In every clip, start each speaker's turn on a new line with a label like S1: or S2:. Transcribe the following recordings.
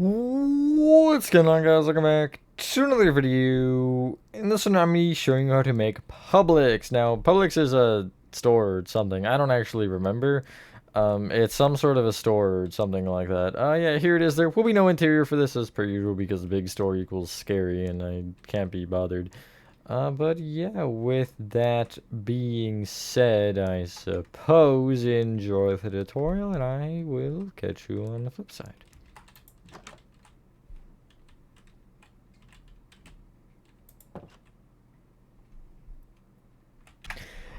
S1: What's going on, guys? Welcome back to another video. In this one, I'm me showing you how to make Publix. Now, Publix is a store or something. I don't actually remember. It's some sort of a store or something like that. Yeah, here it is. There will be no interior for this as per usual because the big store equals scary and I can't be bothered. But yeah, with that being said, I suppose enjoy the tutorial and I will catch you on the flip side.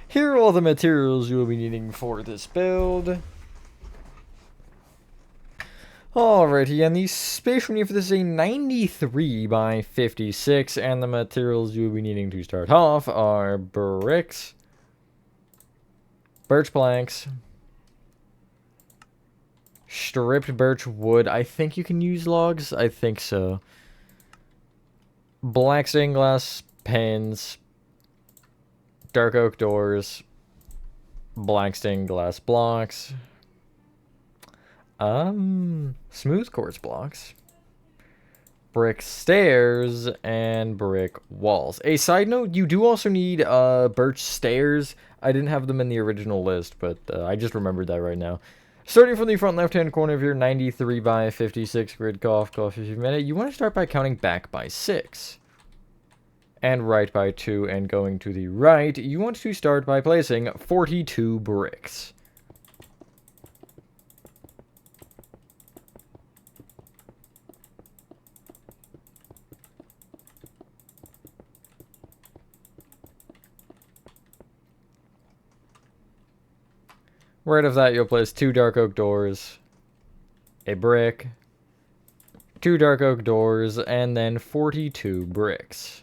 S1: Here are all the materials you will be needing for this build. Alrighty, and the space we need for this is a 93 by 56, and the materials you will be needing to start off are bricks, birch planks, stripped birch wood. I think you can use logs. I think so. Black stained glass panes, dark oak doors, black stained glass blocks, smooth quartz blocks, brick stairs, and brick walls. A side note, you do also need birch stairs. I didn't have them in the original list, but I just remembered that right now. Starting from the front left-hand corner of your 93 by 56 grid, cough if you've met it, you want to start by counting back by 6. And right by 2, and going to the right, you want to start by placing 42 bricks. Right of that, you'll place 2 dark oak doors, a brick, 2 dark oak doors, and then 42 bricks.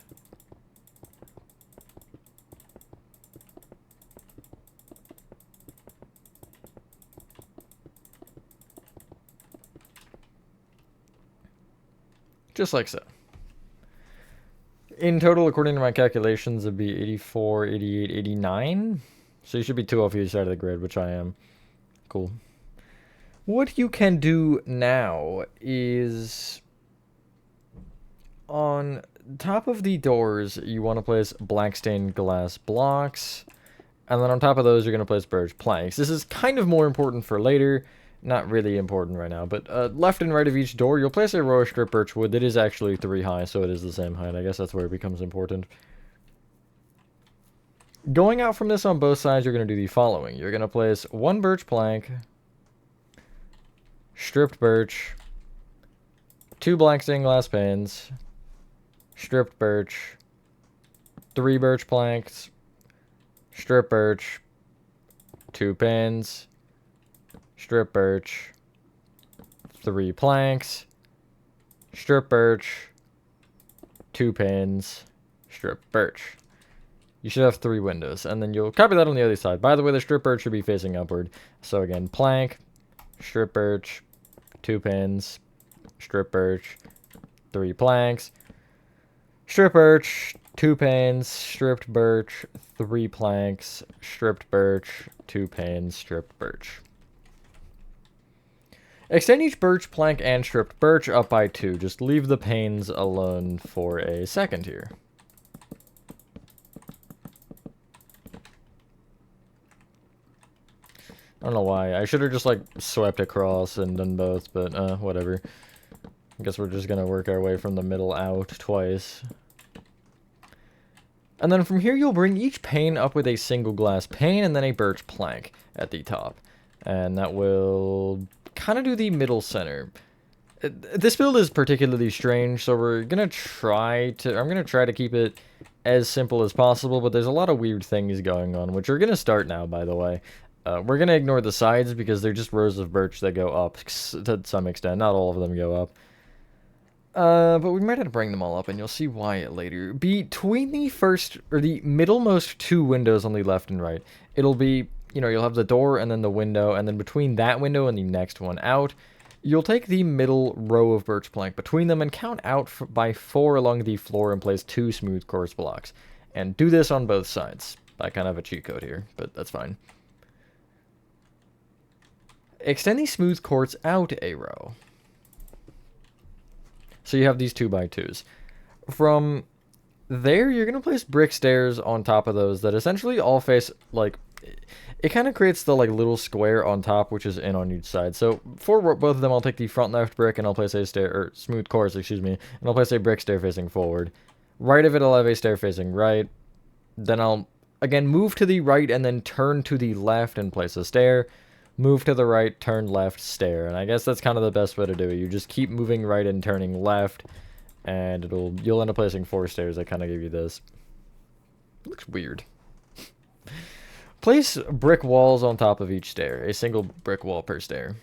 S1: Just like so. In total, according to my calculations, it'd be 84, 88, 89. So you should be 2 off each side of the grid, which I am. Cool. What you can do now is on top of the doors, you want to place black stained glass blocks. And then on top of those, you're going to place birch planks. This is kind of more important for later. Not really important right now, but left and right of each door, you'll place a row of strip birch wood that is actually 3 high, so it is the same height. I guess that's where it becomes important. Going out from this on both sides, you're going to do the following. You're going to place 1 birch plank, stripped birch, 2 black stained glass panes, stripped birch, 3 birch planks, stripped birch, 2 pins, strip birch, 3 planks, strip birch, 2 pins, strip birch. You should have 3 windows, and then you'll copy that on the other side. By the way, the strip birch should be facing upward. So again, plank, strip birch, 2 pins, strip birch, 3 planks, strip birch, 2 pins, stripped birch, 3 planks, stripped birch, 2 pins, stripped birch. Extend each birch plank and stripped birch up by 2. Just leave the panes alone for a second here. I don't know why. I should have just, like, swept across and done both, but, whatever. I guess we're just gonna work our way from the middle out twice. And then from here, you'll bring each pane up with a single glass pane and then a birch plank at the top. And that will kind of do the middle center. This build is particularly strange, so I'm gonna try to keep it as simple as possible, but there's a lot of weird things going on, which are gonna start now, by the way. We're gonna ignore the sides because they're just rows of birch that go up to some extent. Not all of them go up. But we might have to bring them all up, and you'll see why later. Between the first, or the middlemost 2 windows on the left and right, it'll be, you know, you'll have the door and then the window, and then between that window and the next one out, you'll take the middle row of birch plank between them and count out by 4 along the floor and place 2 smooth quartz blocks. And do this on both sides. I kind of have a cheat code here, but that's fine. Extend the smooth quartz out a row. So you have these 2x2s. From there, you're going to place brick stairs on top of those that essentially all face, like, it kind of creates the, like, little square on top, which is in on each side. So for both of them, I'll take the front left brick and I'll place a stair, or smooth course, excuse me, and I'll place a brick stair facing forward. Right of it, I'll have a stair facing right. Then I'll, again, move to the right and then turn to the left and place a stair. Move to the right, turn left, stair. And I guess that's kind of the best way to do it. You just keep moving right and turning left, and you'll end up placing 4 stairs that kind of give you this. It looks weird. Place brick walls on top of each stair. A single brick wall per stair.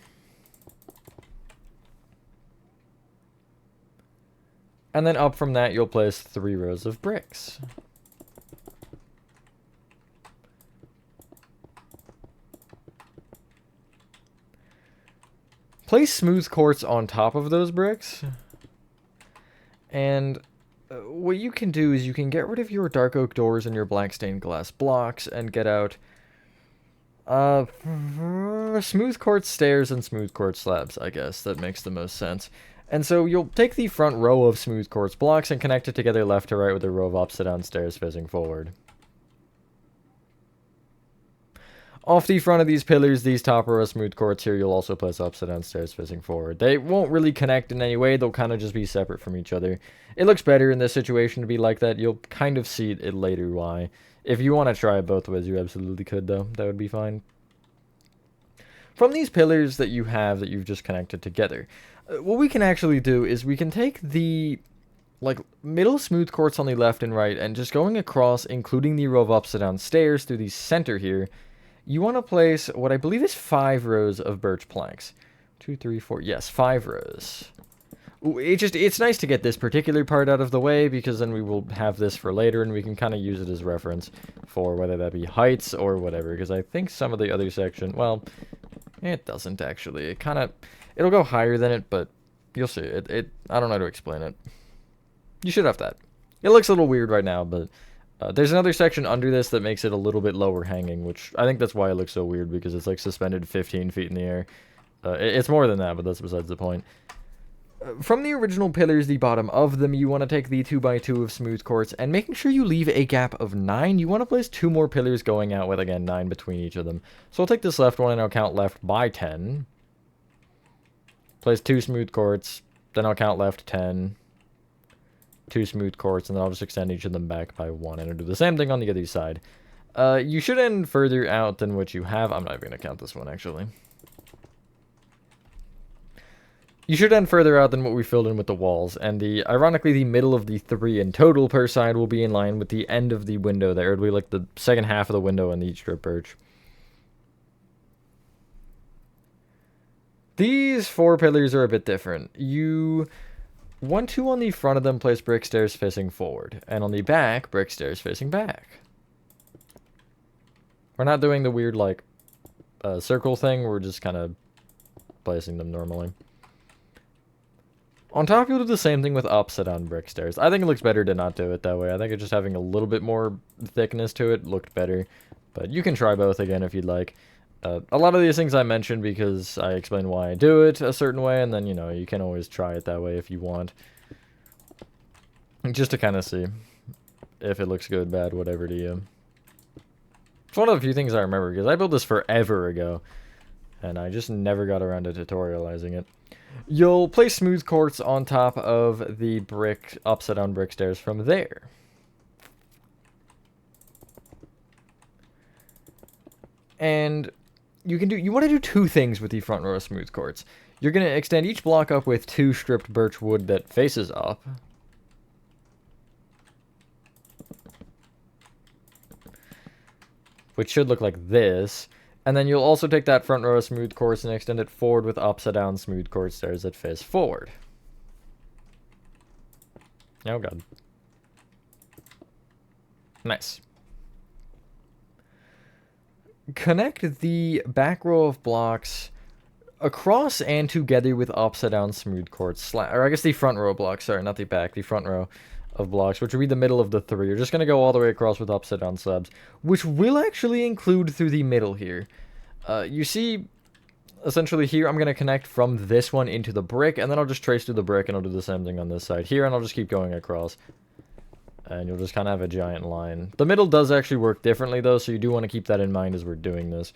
S1: And then up from that, you'll place 3 rows of bricks. Place smooth quartz on top of those bricks. And what you can do is you can get rid of your dark oak doors and your black stained glass blocks and get out smooth quartz stairs and smooth quartz slabs, I guess. That makes the most sense. And so you'll take the front row of smooth quartz blocks and connect it together left to right with a row of upside down stairs facing forward. Off the front of these pillars, these top row of smooth quartz here, you'll also place upside down stairs facing forward. They won't really connect in any way, they'll kind of just be separate from each other. It looks better in this situation to be like that. You'll kind of see it later why. If you want to try it both ways, you absolutely could, though. That would be fine. From these pillars that you have that you've just connected together, what we can actually do is we can take the middle smooth quartz on the left and right and just going across, including the row of upside down stairs through the center here, you want to place what I believe is 5 rows of birch planks. 2, 3, 4, yes, 5 rows. It's nice to get this particular part out of the way because then we will have this for later and we can kind of use it as reference for whether that be heights or whatever, because I think some of the other section, well, it doesn't actually. It'll go higher than it, but you'll see. I don't know how to explain it. You should have that. It looks a little weird right now, but there's another section under this that makes it a little bit lower hanging, which I think that's why it looks so weird, because it's like suspended 15 feet in the air. It's more than that, but that's besides the point. From the original pillars, the bottom of them, you want to take the 2x2 of smooth quartz, and making sure you leave a gap of 9, you want to place 2 more pillars going out with, again, 9 between each of them. So I'll take this left one, and I'll count left by 10. Place 2 smooth quartz, then I'll count left 10. 2 smooth quartz, and then I'll just extend each of them back by 1, and I'll do the same thing on the other side. You should end further out than what you have. I'm not even going to count this one, actually. You should end further out than what we filled in with the walls, and ironically, the middle of the 3 in total per side will be in line with the end of the window there. It'll be like the second half of the window in each strip birch. These 4 pillars are a bit different. You want to, on the front of them, place brick stairs facing forward, and on the back, brick stairs facing back. We're not doing the weird, circle thing. We're just kind of placing them normally. On top, you'll do the same thing with upside down brick stairs. I think it looks better to not do it that way. I think it's just having a little bit more thickness to it looked better. But you can try both again if you'd like. A lot of these things I mentioned because I explained why I do it a certain way, and then, you can always try it that way if you want. Just to kind of see if it looks good, bad, whatever to you. It's one of the few things I remember, because I built this forever ago, and I just never got around to tutorializing it. You'll place smooth quartz on top of the upside down brick stairs from there. And you want to do 2 things with the front row of smooth quartz. You're going to extend each block up with 2 stripped birch wood that faces up. Which should look like this. And then you'll also take that front row of smooth quartz and extend it forward with upside down smooth quartz stairs that face forward. Oh god. Nice. Connect the back row of blocks across and together with upside down smooth quartz or I guess the front row of blocks, sorry, not the back, the front row of blocks, which will be the middle of the 3. You're just going to go all the way across with upside down slabs, which will actually include through the middle here. You see, essentially here I'm going to connect from this one into the brick, and then I'll just trace through the brick, and I'll do the same thing on this side here, and I'll just keep going across. And you'll just kind of have a giant line. The middle does actually work differently, though, so you do want to keep that in mind as we're doing this.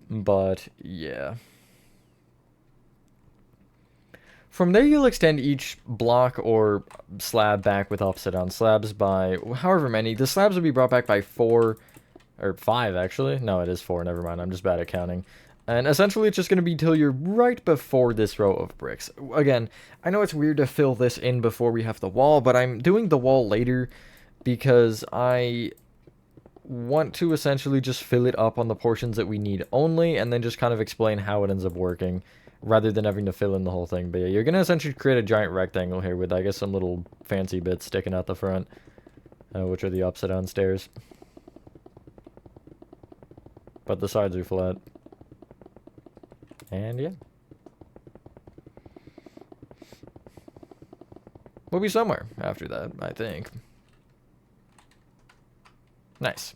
S1: But, yeah. From there, you'll extend each block or slab back with upside-down slabs by however many. The slabs will be brought back by 4, or 5, actually. No, it is 4, never mind. I'm just bad at counting. And essentially, it's just going to be till you're right before this row of bricks. Again, I know it's weird to fill this in before we have the wall, but I'm doing the wall later because I want to essentially just fill it up on the portions that we need only, and then just kind of explain how it ends up working, rather than having to fill in the whole thing. But yeah, you're going to essentially create a giant rectangle here with, I guess, some little fancy bits sticking out the front, which are the upside-down stairs. But the sides are flat. And yeah. We'll be somewhere after that, I think. Nice.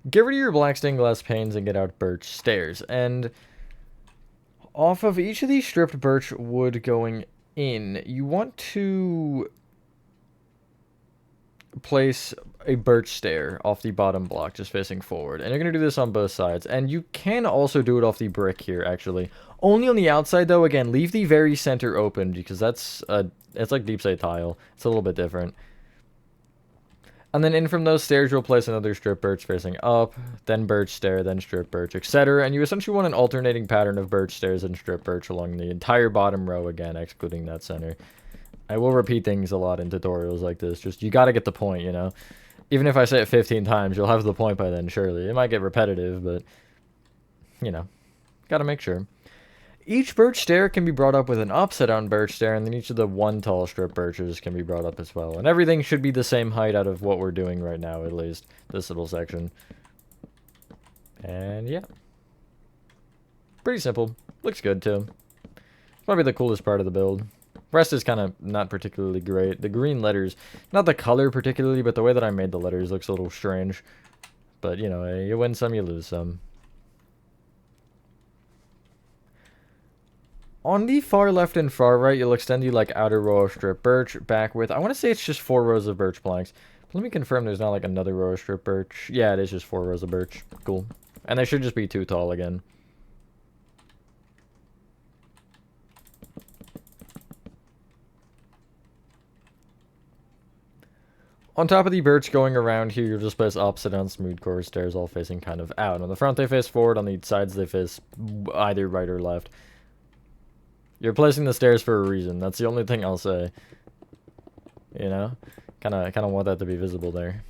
S1: Get rid of your black stained glass panes and get out birch stairs. And off of each of these stripped birch wood going in, you want to place a birch stair off the bottom block, just facing forward. And you're going to do this on both sides. And you can also do it off the brick here, actually. Only on the outside, though. Again, leave the very center open, because that's it's like deep slate tile. It's a little bit different. And then in from those stairs, you'll place another strip birch facing up, then birch stair, then strip birch, etc. And you essentially want an alternating pattern of birch stairs and strip birch along the entire bottom row, again, excluding that center. I will repeat things a lot in tutorials like this. Just, you gotta get the point, you know? Even if I say it 15 times, you'll have the point by then, surely. It might get repetitive, but, you know, gotta make sure. Each birch stair can be brought up with an upside-down birch stair, and then each of the one tall strip birches can be brought up as well. And everything should be the same height out of what we're doing right now, at least. This little section. And, yeah. Pretty simple. Looks good, too. Probably the coolest part of the build. Rest is kind of not particularly great. The green letters, not the color particularly, but the way that I made the letters looks a little strange. But, you know, you win some, you lose some. On the far left and far right, you'll extend the, like, outer row of strip birch back with, I want to say it's just 4 rows of birch planks. But let me confirm there's not, like, another row of strip birch. Yeah, it is just 4 rows of birch. Cool. And they should just be 2 tall again. On top of the birch going around here, you'll just place opposite down smooth core stairs, all facing kind of out. On the front, they face forward. On the sides, they face either right or left. You're placing the stairs for a reason. That's the only thing I'll say. You know? Kind of want that to be visible there.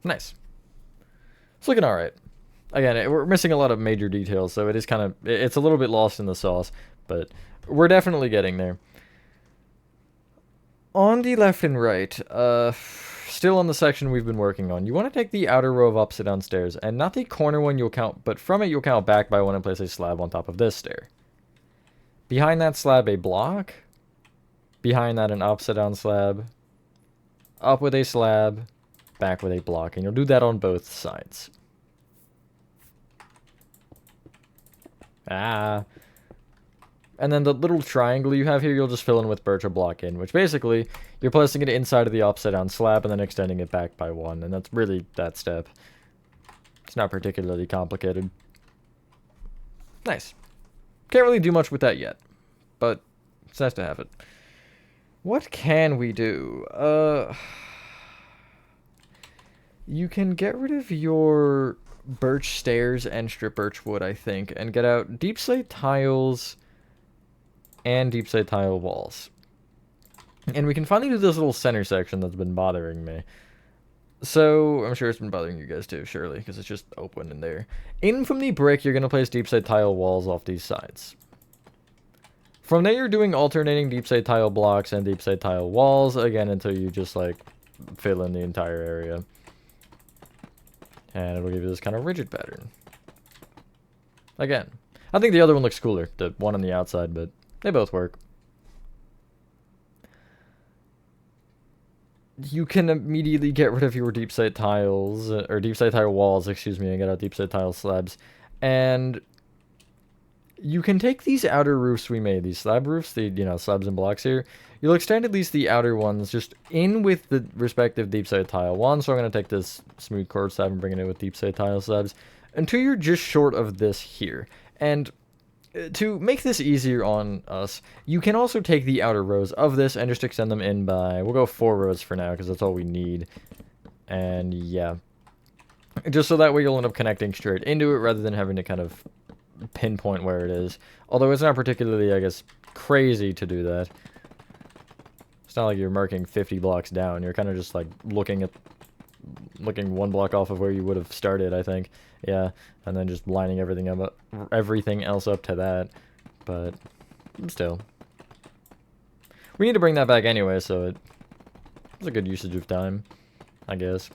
S1: Nice. It's looking alright. Again, we're missing a lot of major details, so it is kind of... It's a little bit lost in the sauce, but we're definitely getting there. On the left and right, still on the section we've been working on, you want to take the outer row of upside down stairs, and not the corner one you'll count, but from it you'll count back by one and place a slab on top of this stair. Behind that slab, a block. Behind that, an upside down slab. Up with a slab, back with a block, and you'll do that on both sides. And then the little triangle you have here, you'll just fill in with birch or block in, which basically, you're placing it inside of the upside down slab and then extending it back by 1, and that's really that step. It's not particularly complicated. Nice. Can't really do much with that yet, but it's nice to have it. What can we do? You can get rid of your birch stairs and strip birch wood, I think, and get out deep slate tiles and deep slate tile walls. And we can finally do this little center section that's been bothering me. So, I'm sure it's been bothering you guys too, surely, because it's just open in there. In from the brick, you're going to place deep slate tile walls off these sides. From there, you're doing alternating deep slate tile blocks and deep slate tile walls, again, until you just, like, fill in the entire area. And it'll give you this kind of rigid pattern. Again, I think the other one looks cooler, the one on the outside, but they both work. you can immediately get rid of your deep slate tiles, or deep slate tile walls, excuse me, and get out deep slate tile slabs. And you can take these outer roofs we made, these slab roofs, the, slabs and blocks here. You'll extend at least the outer ones just in with the respective deep slate tile one. So I'm going to take this smooth quartz slab and bring it in with deep slate tile slabs until you're just short of this here. And to make this easier on us, you can also take the outer rows of this and just extend them in by, we'll go 4 rows for now because that's all we need. And yeah, just so that way you'll end up connecting straight into it rather than having to kind of pinpoint where it is. Although it's not particularly, I guess, crazy to do that. It's not like you're marking 50 blocks down. You're kind of just like looking 1 block off of where you would have started, I think. Yeah, and then just lining everything else up to that. But still, we need to bring that back anyway, so it's a good usage of time, I guess.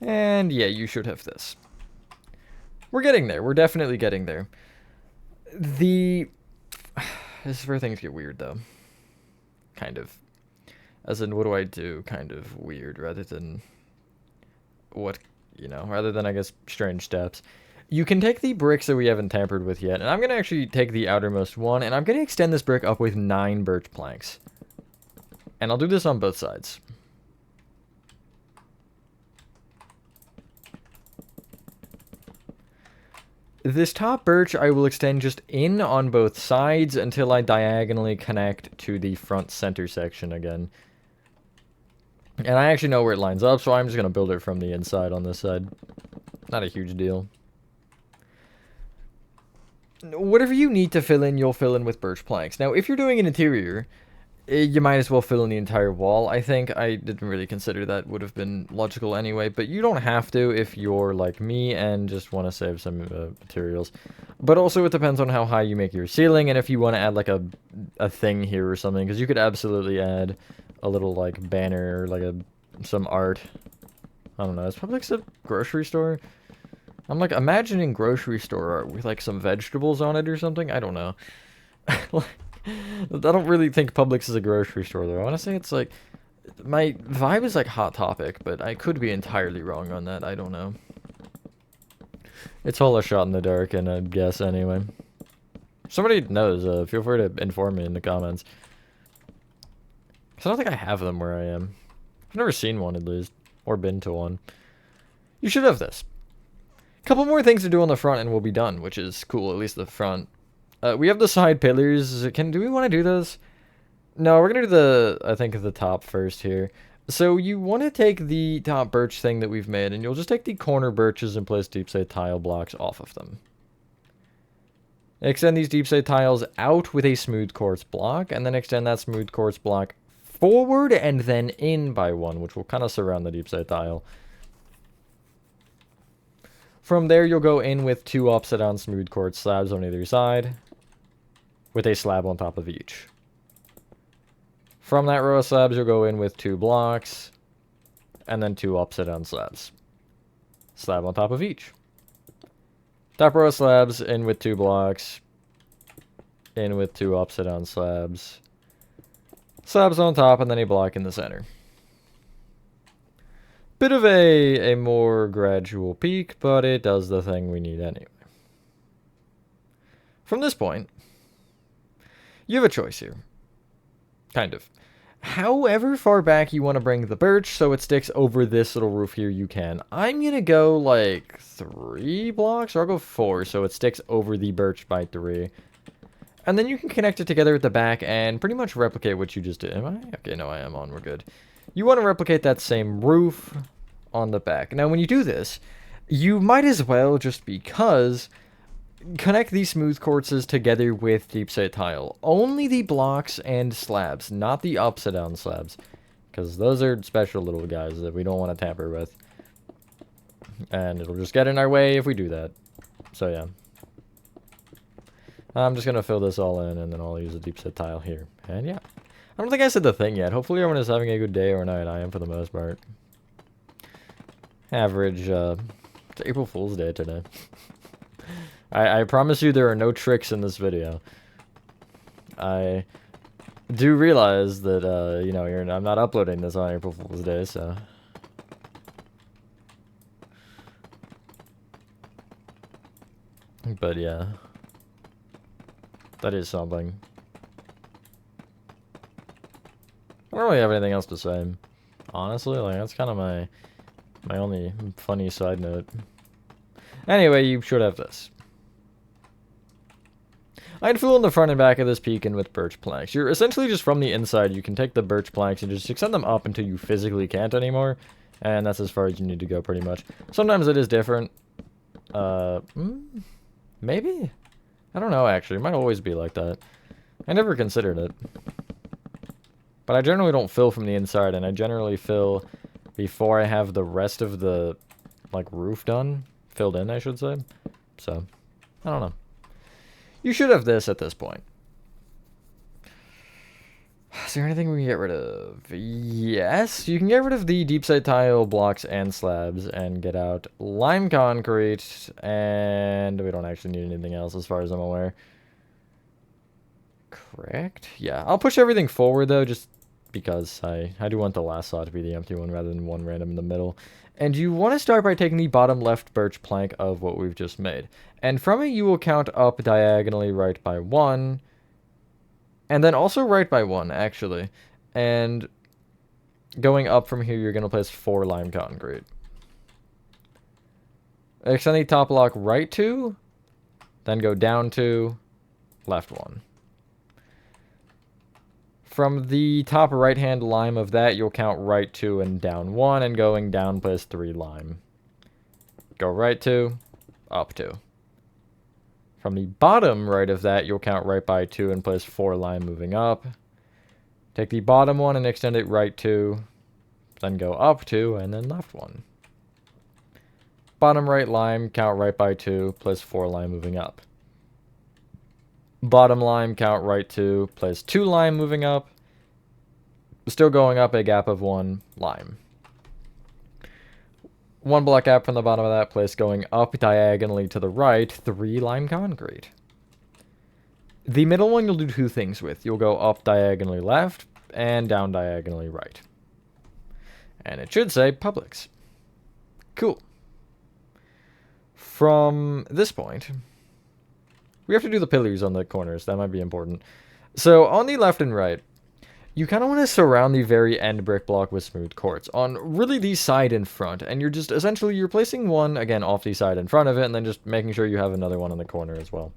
S1: And yeah, you should have this. We're getting there. We're definitely getting there. This is where things get weird, though. Kind of. As in, what do I do? Kind of weird, rather than rather than, I guess, strange steps. You can take the bricks that we haven't tampered with yet, and I'm going to actually take the outermost one, and I'm going to extend this brick up with 9 birch planks. And I'll do this on both sides. This top birch I will extend just in on both sides until I diagonally connect to the front center section again. And I actually know where it lines up, so I'm just going to build it from the inside on this side. Not a huge deal. Whatever you need to fill in, you'll fill in with birch planks. Now, if you're doing an interior, you might as well fill in the entire wall. I think I didn't really consider that would have been logical anyway, but you don't have to if you're like me and just want to save some materials. But also it depends on how high you make your ceiling and if you want to add like a thing here or something, because you could absolutely add a little like banner or like some art. I don't know, is Publix a grocery store? I'm like imagining grocery store art with like some vegetables on it or something. I don't know. I don't really think Publix is a grocery store though. I want to say it's like, my vibe is like Hot Topic, but I could be entirely wrong on that. I don't know. It's all a shot in the dark, and I guess anyway. If somebody knows, feel free to inform me in the comments. Because I don't think I have them where I am. I've never seen one, at least. Or been to one. You should have this. A couple more things to do on the front and we'll be done, which is cool, at least the front. We have the side pillars. Do we want to do those? No, we're going to do I think the top first here. So you want to take the top birch thing that we've made, and you'll just take the corner birches and place deep slate tile blocks off of them. Extend these deep slate tiles out with a smooth quartz block, and then extend that smooth quartz block forward and then in by 1, which will kind of surround the deep slate tile. From there, you'll go in with 2 upside down smooth quartz slabs on either side, with a slab on top of each. From that row of slabs, you'll go in with 2 blocks, and then 2 upside down slabs. Slab on top of each. Top row of slabs, in with 2 blocks, in with 2 upside down slabs. Slabs on top, and then a block in the center. Bit of a more gradual peak, but it does the thing we need anyway. From this point, you have a choice here. Kind of. However far back you want to bring the birch so it sticks over this little roof here, you can. I'm going to go like 3 blocks, or I'll go 4 so it sticks over the birch by 3. And then you can connect it together at the back and pretty much replicate what you just did. Am I? Okay, no, I am on. We're good. You want to replicate that same roof on the back. Now, when you do this, you might as well, just because, connect these smooth quartzes together with deep slate tile. Only the blocks and slabs, not the upside down slabs. Because those are special little guys that we don't want to tamper with. And it'll just get in our way if we do that. So, yeah. I'm just going to fill this all in, and then I'll use a deep slate tile here. And, yeah. I don't think I said the thing yet. Hopefully everyone is having a good day or night. I am for the most part. Average, it's April Fool's Day today. I promise you there are no tricks in this video. I do realize that, you know, I'm not uploading this on April Fool's Day, so... But yeah. That is something. I don't really have anything else to say. Honestly, like, that's kind of my only funny side note. Anyway, you should have this. I'd fill in the front and back of this beacon with birch planks. You're essentially just from the inside. You can take the birch planks and just extend them up until you physically can't anymore. And that's as far as you need to go, pretty much. Sometimes it is different. Maybe? I don't know, actually. It might always be like that. I never considered it. But I generally don't fill from the inside, and I generally fill before I have the rest of the, like, roof done. Filled in, I should say. So, I don't know. You should have this at this point. Is there anything we can get rid of? Yes, you can get rid of the deep side tile blocks and slabs and get out lime concrete, and we don't actually need anything else as far as I'm aware. Correct? Yeah, I'll push everything forward though, just because I do want the last slot to be the empty one rather than one random in the middle. And you want to start by taking the bottom left birch plank of what we've just made. And from it you will count up diagonally right by 1. And then also right by 1, actually. And going up from here, you're going to place 4 lime concrete. Extend the top block right 2. Then go down 2. Left 1. From the top right-hand lime of that, you'll count right 2 and down 1. And going down, place 3 lime. Go right 2, up 2. From the bottom right of that, you'll count right by 2 and place 4 lime moving up. Take the bottom one and extend it right 2. Then go up 2 and then left 1. Bottom right lime, count right by 2, place 4 lime moving up. Bottom lime, count right 2, place 2 lime moving up. Still going up a gap of 1 lime. 1 block gap from the bottom of that, place going up diagonally to the right, 3 lime concrete. The middle one you'll do 2 things with. You'll go up diagonally left and down diagonally right. And it should say Publix. Cool. From this point, we have to do the pillars on the corners. That might be important. So on the left and right, you kind of want to surround the very end brick block with smooth quartz on really the side and front. And you're just essentially, you're placing one, again, off the side in front of it, and then just making sure you have another one in the corner as well.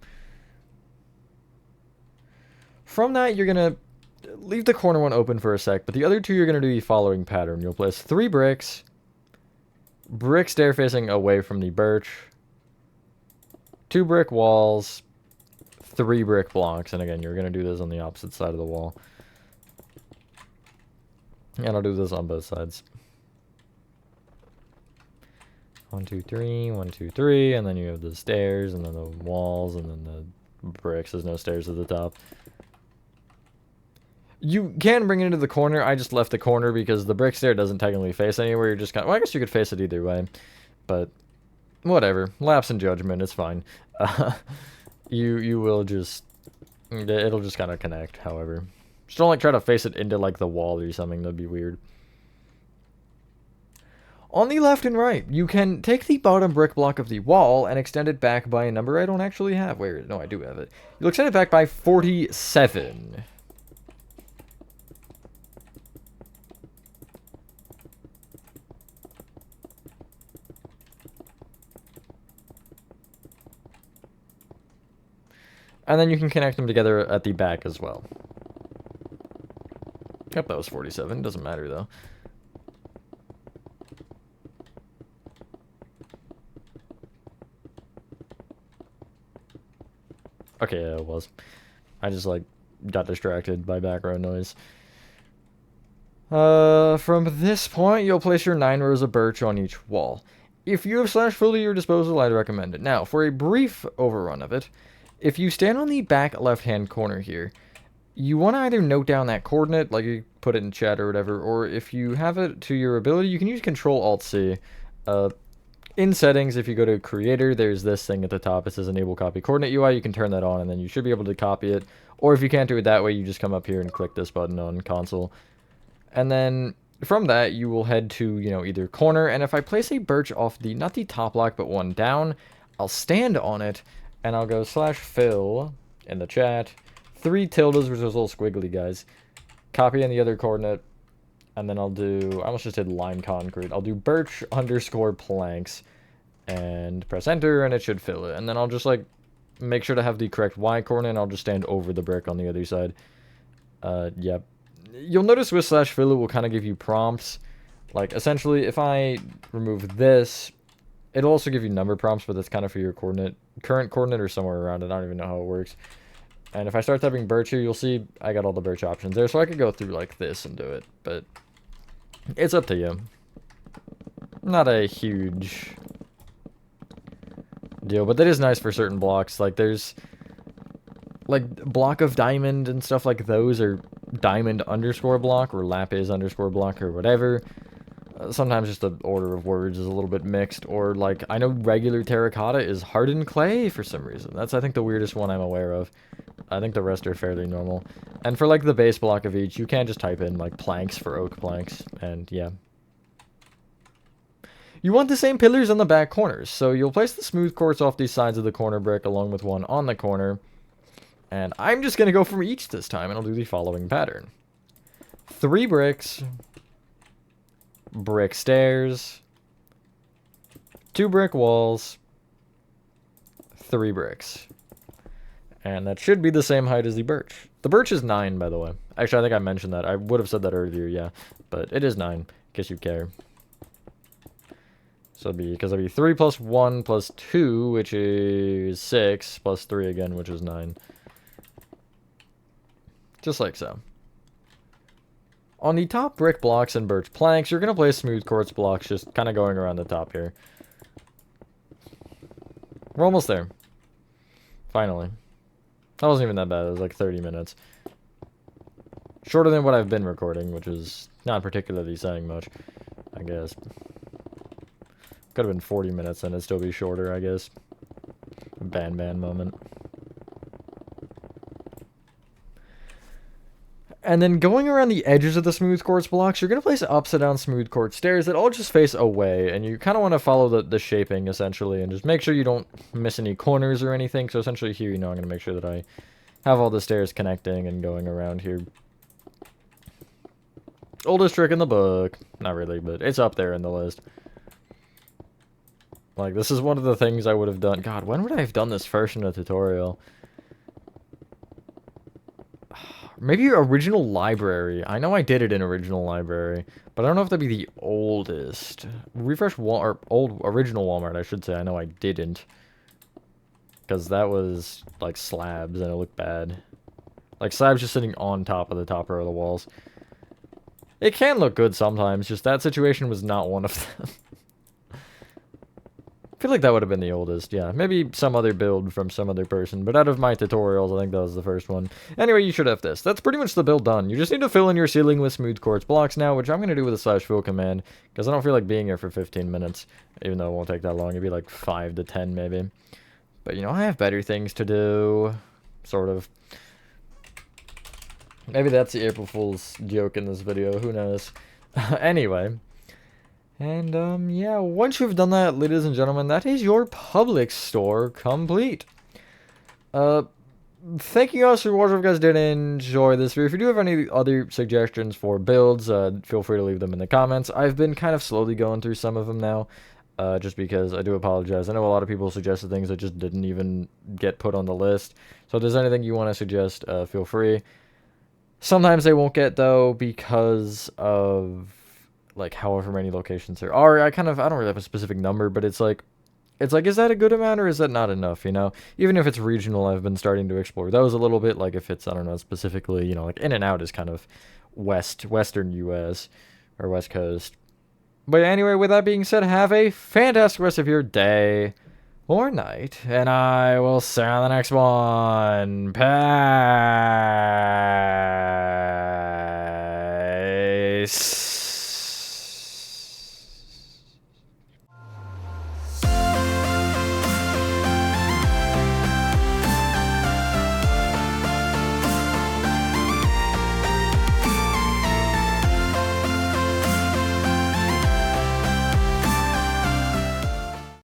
S1: From that, you're going to leave the corner one open for a sec, but the other 2 you're going to do the following pattern. You'll place 3 bricks, brick stair facing away from the birch, 2 brick walls, 3 brick blocks, and again, you're going to do this on the opposite side of the wall. And I'll do this on both sides. 1, 2, 3, 1, 2, 3, and then you have the stairs, and then the walls, and then the bricks. There's no stairs at the top. You can bring it into the corner. I just left the corner because the brick stair doesn't technically face anywhere. You're just kind of, well, I guess you could face it either way, but whatever. Lapse in judgment. It's fine. You will just, it'll just kind of connect. However, just don't like try to face it into like the wall or something. That'd be weird. On the left and right, you can take the bottom brick block of the wall and extend it back by a number I don't actually have. Wait, no, I do have it. You'll extend it back by 47. And then you can connect them together at the back as well. Yep, that was 47. Doesn't matter, though. Okay, yeah, it was. I just, like, got distracted by background noise. From this point, you'll place your 9 rows of birch on each wall. If you have slash full to your disposal, I'd recommend it. Now, for a brief overrun of it, if you stand on the back left-hand corner here, you want to either note down that coordinate, like you put it in chat or whatever, or if you have it to your ability, you can use Control-Alt-C. In settings, if you go to creator, there's this thing at the top. It says enable copy coordinate UI. You can turn that on and then you should be able to copy it. Or if you can't do it that way, you just come up here and click this button on console. And then from that, you will head to, either corner. And if I place a birch off the, not the top block, but one down, I'll stand on it and I'll go /fill in the chat. 3 tildes, which is little squiggly guys. Copy in the other coordinate. And then I'll do, I almost just did line concrete. I'll do birch _planks and press enter and it should fill it. And then I'll just like make sure to have the correct Y coordinate and I'll just stand over the brick on the other side. Yep. You'll notice with /fill it will kind of give you prompts. Like essentially if I remove this, it'll also give you number prompts, but that's kind of for your current coordinate or somewhere around it. I don't even know how it works. And if I start typing birch here, you'll see I got all the birch options there. So I could go through like this and do it, but it's up to you. Not a huge deal, but that is nice for certain blocks. Like there's like block of diamond and stuff like those, or diamond _block or lapis _block or whatever. Sometimes just the order of words is a little bit mixed, or like I know regular terracotta is hardened clay for some reason. That's I think the weirdest one I'm aware of. I think the rest are fairly normal. And for like the base block of each, you can just type in like planks for oak planks, and yeah. You want the same pillars on the back corners, so you'll place the smooth quartz off these sides of the corner brick along with one on the corner. And I'm just gonna go from each this time, and I'll do the following pattern. 3 bricks, brick stairs, 2 brick walls, 3 bricks. And that should be the same height as the birch. The birch is 9, by the way. Actually, I think I mentioned that. I would have said that earlier, yeah. But it is 9, in case you care. So it'll be 3 plus 1 plus 2, which is 6, plus 3 again, which is 9. Just like so. On the top brick blocks and birch planks, you're going to place smooth quartz blocks just kind of going around the top here. We're almost there. Finally. That wasn't even that bad. It was like 30 minutes. Shorter than what I've been recording, which is not particularly saying much, I guess. Could have been 40 minutes and it'd still be shorter, I guess. Ban moment. And then going around the edges of the smooth quartz blocks, you're going to place upside down smooth quartz stairs that all just face away. And you kind of want to follow the shaping, essentially, and just make sure you don't miss any corners or anything. So essentially here, I'm going to make sure that I have all the stairs connecting and going around here. Oldest trick in the book. Not really, but it's up there in the list. Like, this is one of the things I would have done. God, when would I have done this first in a tutorial? Maybe original library. I know I did it in original library, but I don't know if that'd be the oldest. Refresh old original Walmart, I should say. I know I didn't. Because that was like slabs and it looked bad. Like slabs just sitting on top of the top row of the walls. It can look good sometimes, just that situation was not one of them. I feel like that would have been the oldest, yeah. Maybe some other build from some other person, but out of my tutorials, I think that was the first one. Anyway, you should have this. That's pretty much the build done. You just need to fill in your ceiling with smooth quartz blocks now, which I'm going to do with a /fill command, because I don't feel like being here for 15 minutes, even though it won't take that long. It'd be like 5 to 10 maybe. But, I have better things to do, sort of. Maybe that's the April Fool's joke in this video, who knows. Anyway. And, yeah, once you've done that, ladies and gentlemen, that is your Publix store complete. Thank you guys for watching. If you guys did enjoy this video, if you do have any other suggestions for builds, feel free to leave them in the comments. I've been kind of slowly going through some of them now, just because I do apologize. I know a lot of people suggested things that just didn't even get put on the list. So if there's anything you want to suggest, feel free. Sometimes they won't get, though, because of like however many locations there are. I don't really have a specific number, but it's like, is that a good amount or is that not enough, Even if it's regional, I've been starting to explore those a little bit, like if it's, I don't know, specifically, like In and Out is kind of western US, or West Coast. But anyway, with that being said, have a fantastic rest of your day or night, and I will see you on the next one. Peace.